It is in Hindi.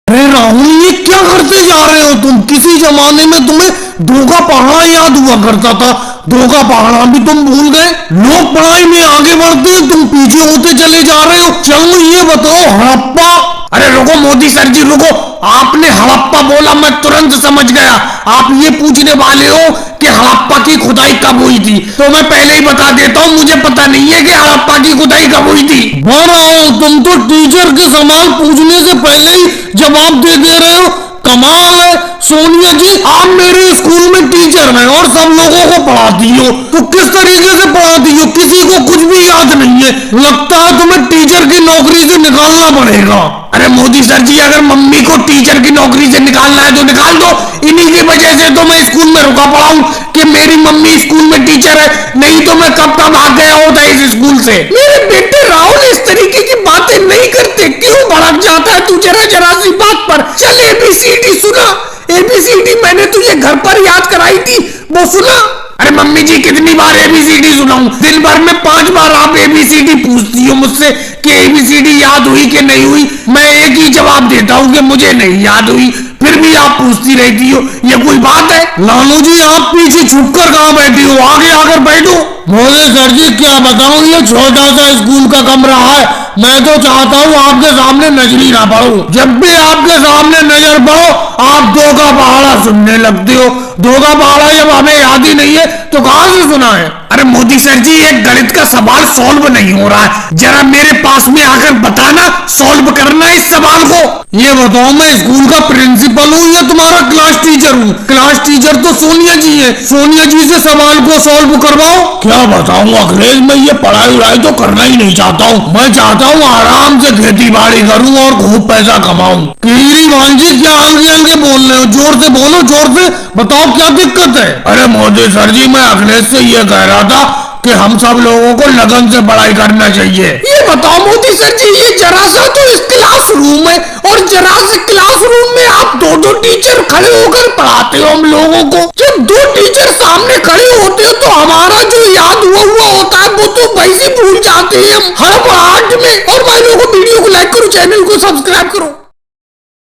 अरे राहुल, ये क्या करते जा रहे हो तुम? किसी जमाने में तुम्हें धोखा पढ़ना याद हुआ करता था, धोखा पढ़ना भी तुम भूल गए। लोग पढ़ाई में आगे बढ़ते हैं, तुम पीछे होते चले जा रहे हो। चलो ये बताओ, हड़प्पा। अरे रुको मोदी सर जी रुको, आपने हड़प्पा बोला मैं तुरंत समझ गया। आप ये पूछने वाले हो कि हड़प्पा की खुदाई कब हुई थी, तो मैं पहले ही बता देता हूँ, मुझे पता नहीं है कि हड़प्पा की खुदाई कब हुई थी। तुम तो टीचर के सवाल पूछने से पहले ही जवाब दे रहे हो, कमाल है। सोनिया जी, आप मेरे स्कूल में टीचर हैं और सब लोगों को पढ़ाती हो, तो किस तरीके से पढ़ाती हो? किसी को कुछ भी याद नहीं है। लगता है तुम्हें टीचर की नौकरी से निकालना पड़ेगा। अरे मोदी सर जी, अगर मम्मी को टीचर की नौकरी से निकालना है तो निकाल दो। इन्हीं की वजह से तो मैं स्कूल में रुका पड़ा हूँ कि मेरी मम्मी स्कूल में टीचर है, नहीं तो मैं कब का भाग गया होता इस स्कूल से। मेरे बेटे राहुल, इस तरीके की बातें नहीं करते, क्यों भड़क जाता है तू जरा सी बात पर? चल ABCD सुना, ABCD मैंने तुझे घर पर याद कराई थी, वो सुना? अरे मम्मी जी, कितनी बार ABCD सुनाऊं? दिन भर में 5 बार आप ABCD पूछती हो मुझसे कि ABCD याद हुई कि नहीं हुई। मैं एक ही जवाब देता हूँ कि मुझे नहीं याद हुई, फिर भी आप पूछती रहती हो। ये कोई बात है? लालू जी, आप पीछे छुप कर कहाँ बैठी हो? आगे आकर बैठो। मोदी सर जी, क्या बताऊं, ये छोटा सा स्कूल का कमरा है। मैं तो चाहता हूँ आपके सामने नजर ही ना पड़ूं। जब भी आपके सामने नजर पड़ो, आप धोखा पहाड़ा सुनने लगते हो। धोखा पहाड़ा जब हमें याद ही नहीं है तो कहां से सुना है? अरे मोदी सर जी, एक गणित का सवाल सॉल्व नहीं हो रहा है, जरा मेरे पास में आकर बताना, सॉल्व करना इस सवाल को। ये बताओ, मैं स्कूल का प्रिंसिपल हूँ या तुम्हारा क्लास टीचर हूँ? क्लास टीचर तो सोनिया जी है, सोनिया जी से सवाल को सॉल्व करवाओ। क्या बताऊँ अखिलेश, मैं ये पढ़ाई उड़ाई तो करना ही नहीं चाहता हूँ। मैं चाहता हूँ आराम से खेती बाड़ी करूँ और खूब पैसा कमाऊँ। केजरीवाल जी, क्या हल्के हल्के बोल रहे हो? जोर से बोलो, जोर से बताओ क्या दिक्कत है? अरे मोदी सर जी, मैं अखिलेश से ये कह रहा था कि हम सब लोगों को लगन से पढ़ाई करना चाहिए। ये बताओ मोदी सर जी, ये जरा सा तो इस क्लास रूम है और जरा से क्लास रूम में आप दो टीचर खड़े होकर पढ़ाते हो हम लोगों को। जब 2 टीचर सामने खड़े होते हो तो हमारा जो याद हुआ होता है वो तो वैसे भूल जाते हैं हम हड़बड़ाहट में। और भाई लोगों, वीडियो को लाइक करो, चैनल को सब्सक्राइब करो।